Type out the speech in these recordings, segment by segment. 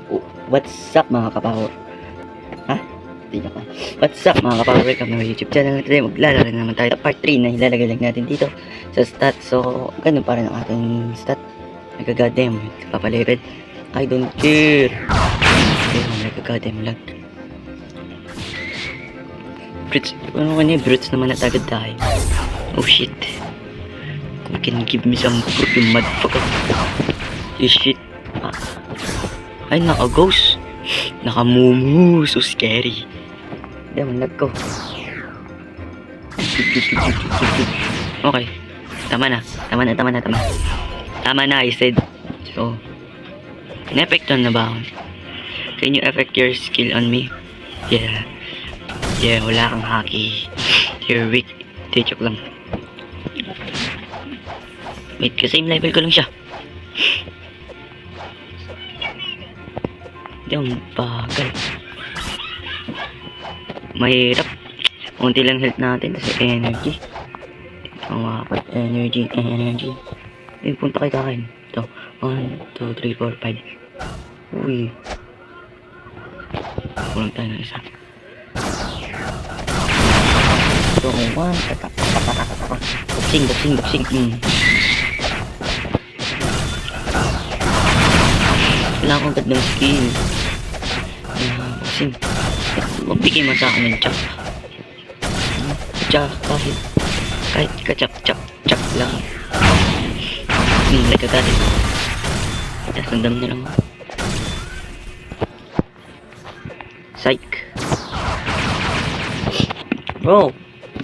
Oh, what's up mga kapower? Ha? Tingnan ka. What's up mga kapower? Welcome to my YouTube channel. Today maglalaro naman tayo sa part 3 na ilalagay lang natin dito sa stat. So, ganun pa rin ang ating stat. Nagka-goddamn. Kapapalipid. I don't care. Okay, nagka-goddamn lang. Brutes. Ano ka niya? Brutes naman natagad tayo. Oh shit. You can give me some fruit, you motherfucker. You shit. Ah. Ay, naka-ghost. Naka-mumu. So scary. Damn, lag ko. Okay. Tama na. Tama na, I said. So, in-effectan na ba ako? Can you effect your skill on me? Yeah. Yeah, wala kang haki. You're weak. Joke lang. Wait, kasi same level ko lang siya. Yung bagal. Mahirap. Unti lang health natin kasi energy. Mga energy. Ay, punta kay kakain. Ito. 1, 2, 3, 4, 5. Uy. Kulang tayo ng isa. So, 1. Boxing. Wala akong gandang skill. Boxing. Magbigay mo sa akin ng chop. Kahit ka-chop lang. Like agad. Sandam na lang. Psych. Bro,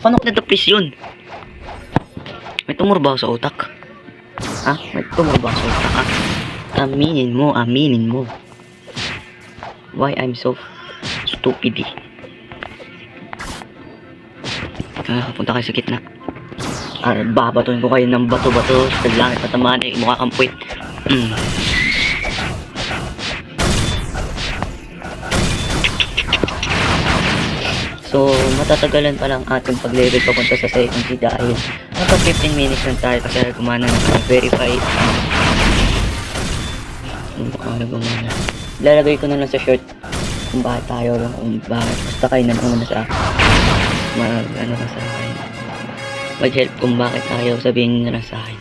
paano ko na-dapis yun? May tumor ba ako sa utak? Ha? May tumor ba ako sa utak? Ha? Aminin mo. Why I'm so stupid. Punta kayo sa gitna. Babatuin ko kayo ng bato-bato sa langit at tamaan eh, mukha kang puwit. So, matatagalan pa lang ating pag-level papunta sa second G dahil naka 15 minutes lang tayo kasi gumana na verify. Gumana. Lalagay ko na lang sa short kung bakit tayo lang, kung bakit. Basta kayo na lang sa akin. Mag-help kung bakit tayo, sabihin nyo na lang sa akin.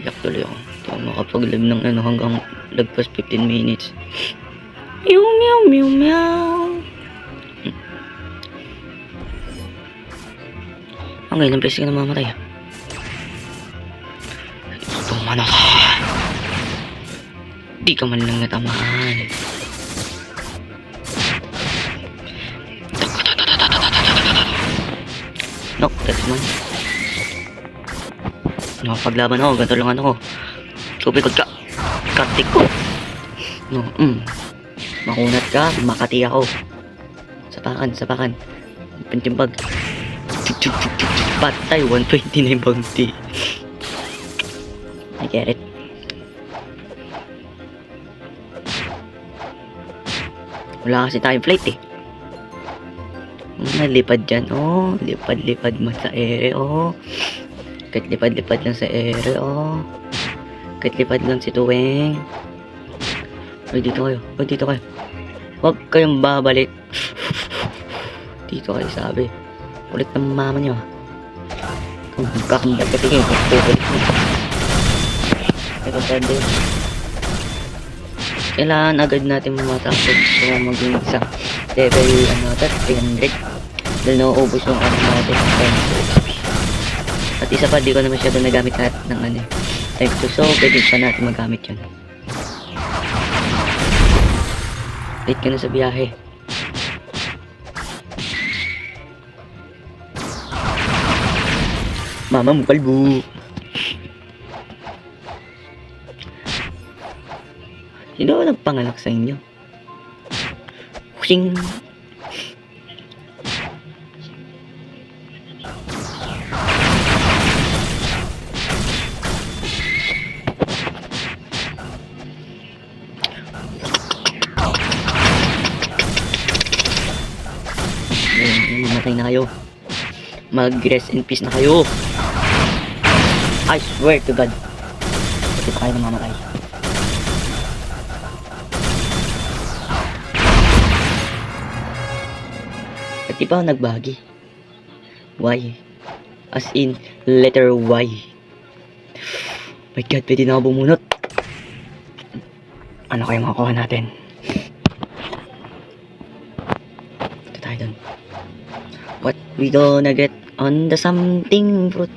Iyak tuloy ako. Ito makapag-live ng hanggang lagpas 15 minutes. Meow. Ang ilang beses ka na mamatay. Tumana ka. Di ka man lang natamaan. Nope, that's man. Nakapaglaban ako, ganito lang ako. Kupikot ka. Katik ko. No, makunat ka, makati ako. Sapakan. Pantimbag. Patay, 129 bounty. I get it. Wala kasi tayong flight eh. Nalipad dyan, lipad mo sa ere, kahit lipad lang sa ere, kahit lipad lang si Tuweng. Ay, dito kayo, huwag kayong babalik. Dito kayo sabi, ulit ng mama nyo. Kung magkakamdag ka tingin, pupulit mo. Ito pwede. Kailangan agad natin mamatapos so maging isang level 300 dahil nauubos yung natin at isa pa di ko na masyado nagamit natin ng type 2 so pwede pa natin magamit yun. Late ka na sa biyahe. Mama mo kalbo. Sino ba nagpanganak sa inyo? Hushing! Mamatay na kayo. Mag-rest in peace na kayo. I swear to God. Kasi pa kayo namamatay. Di ba ako nagbagi? Y. As in, letter Y. My God, pwede na ako bumunot. Ano kayo makukuha natin? Ito tayo dun. What we gonna get on the something fruit?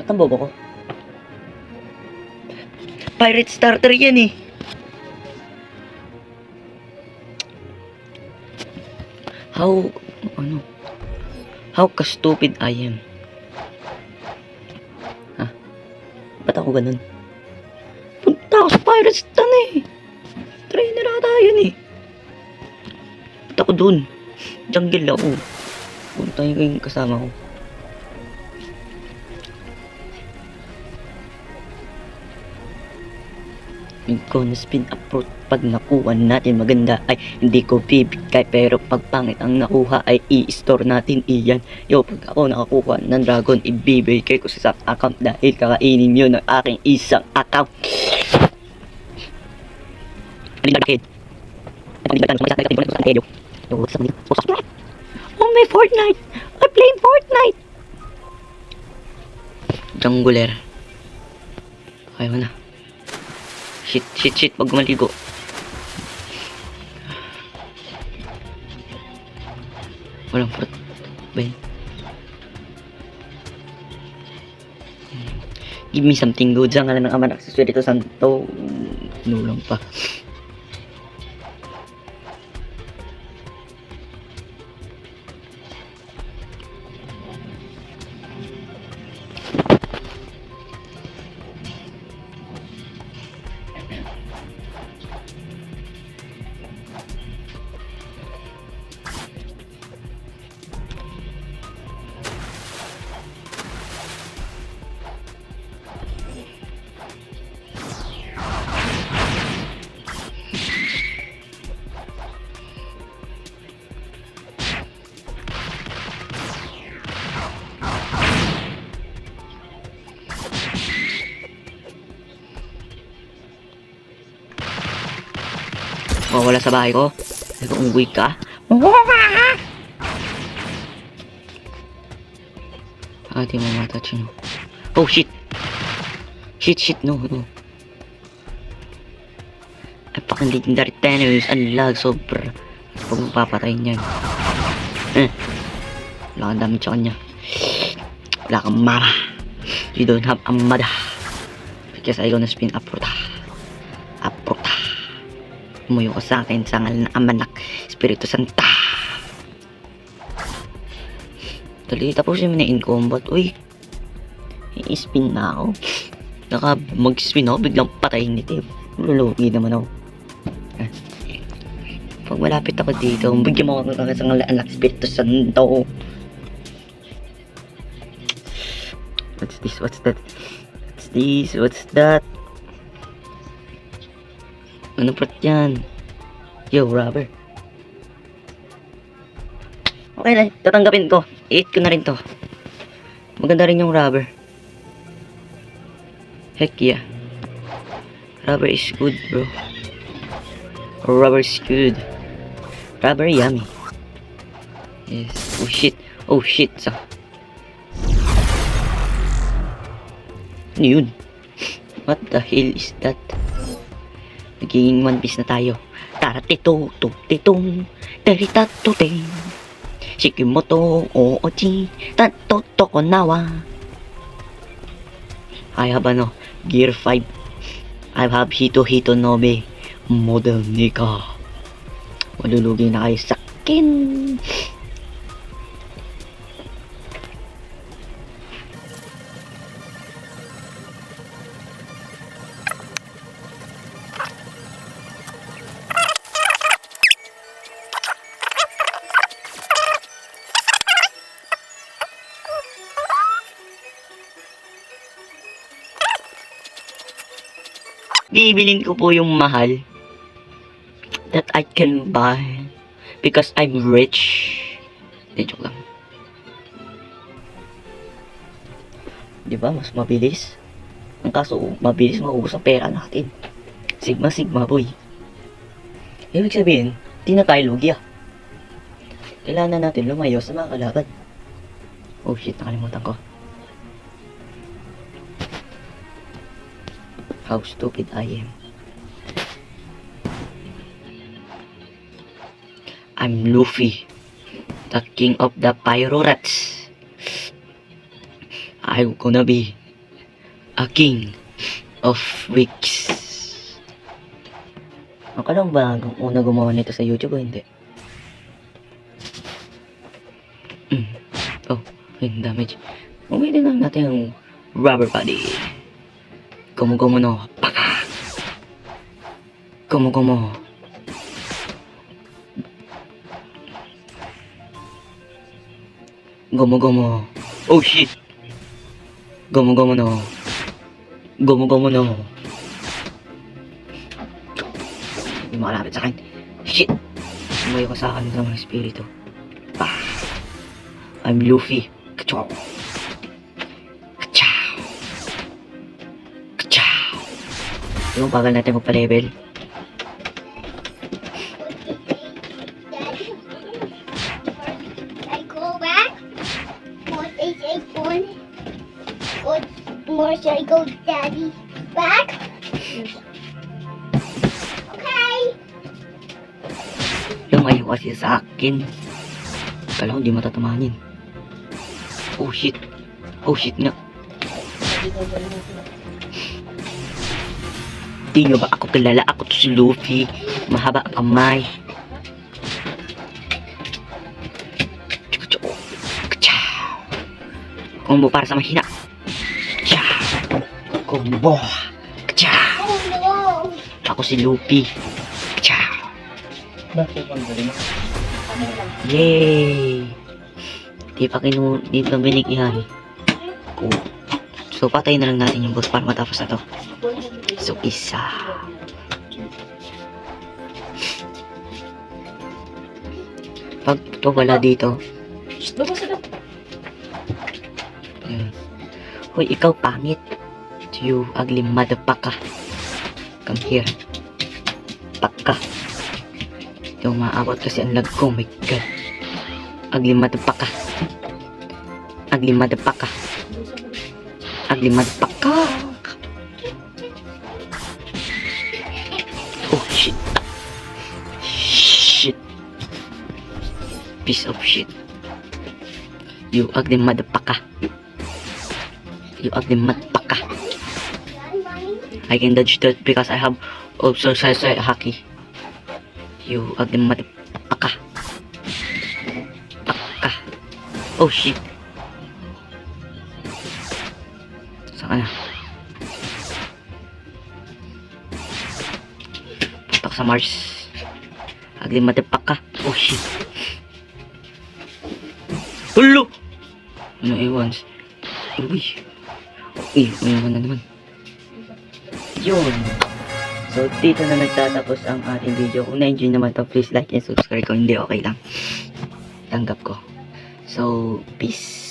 Ba't ang bobo ko? Pirate starter yan eh. How ka-stupid I am. Ha? Ba't ako ganun? Punta ako sa pirate stan eh. Trainer ata yun eh. Ba't ako dun? Jungle ako. Punta yung kasama ko. Ko na spin approach pag nakuha natin maganda ay hindi ko bibigay, pero pag pangit ang nakuha ay i-store natin iyan. Yo, pag ako nakakuha ng dragon, ibibigay ko sa account dahil kakainin yun ng aking isang account. Oh, may Fortnite! I play Fortnite! Jungler. Kaya mo na. Shit, wag maligo. Walang fruit. Ben. Give me something good. Sa ngalan ng Ama, ng Espiritu Santo. Nulang pa. Wala sa bahay ko. Nag-uwi ka. Di mo matouch yun. Oh shit. Shit, no. Ay, fucking legendary tenors. Ang lag, sobra. Huwag mong papatayin yan. Wala kang damage sa kanya. Wala kang mara. You don't have amada. Because I gonna spin uproot. Umuyo ka sa akin sa ngalan ng Ama, ng Espiritu Santa. Dali, tapusin mo na in combat. Uy, i-spin na ako. Mag-spin ako, biglang patayin ni Tim. Lulugi naman ako. Pag malapit ako dito, bigyan mo ako sa ngalan ng Espiritu Santo. What's this? What's that? Ano prat yan? Yo, rubber. Okay lang, tatanggapin ko. I-eat ko na rin to. Maganda rin yung rubber. Heck yeah. Rubber is good, bro. Rubber is good. Rubber yummy. Yes. Oh shit. Ano yun? What the hell is that? Naging One Piece na tayo. Taratito-titong, taritato-ting. Shikimoto o-ochi, tato-toko nawa. I have Gear 5. I have Hito Nobe Model Nika. Malulugi na kayo sa akin. Bibilin ko po yung mahal that I can buy because I'm rich. Hindi, joke lang. Diba, mas mabilis. Ang kaso, mabilis maubos ang pera natin. Sigma, sigma, boy. Ibig sabihin, di na tayo lugi ah. Kailangan natin lumayo sa mga kalaban. Oh shit, nakalimutan ko. How stupid I am. I'm Luffy, the king of the Pyro Rats. I'm gonna be a king of weeks. Ako lang ba una gumawa nito sa YouTube o hindi? Oh, yung damage. Umitin lang natin yung rubber body. Gomu-gomu no paka. Gomu-gomu. Gomu-gomu. Oh shit. Gomu-gomu no. Gomu-gomu no. Hindi makalapit sa akin. Shit. Sumayo ka sa akin ng mga espiritu. Ah. I'm Luffy. Kachow. Kachow. Kachow. Yung bagal natin magpa-level. I go back. More is a one. More should I go, Daddy? Back? Okay. Lumayo kasi sa akin. Kala ko di matatamanin. Oh shit. Oh shit nga. Di nyo ba ako kilala? Ako to si Luffy. Mahaba ang kamay. Combo para sa mahina. Combo. Oh no. Ako si Luffy. Bakit ang galing? Yay! Di pa binigyan. Cool. So, patayin na lang natin yung boss para matapos na to. So, isa. Pag to wala dito. Hoy, ikaw pangit. You ugly motherfucker. Come here. Paka. Yung maabot kasi ang lag ko. Oh my god. Ugly motherfucker. Ugly motherfucker. Ugly motherfucker. Oh shit. Shit. Piece of shit. You ugly motherfucker. You ugly motherfucker. I can dodge that because I have also Sensei Haki. You ugly motherfucker. Paka. Oh shit. Saan ka na? Putak sa Mars. Ugly motherfucker. Oh shit. Hulo! Ano iwans? Uy. Uy, umiwan na naman. Yun. So, dito na nagtatapos ang ating video. Kung na-enjoy naman to, please like and subscribe. Kung hindi, okay lang. Tanggap ko. So, peace.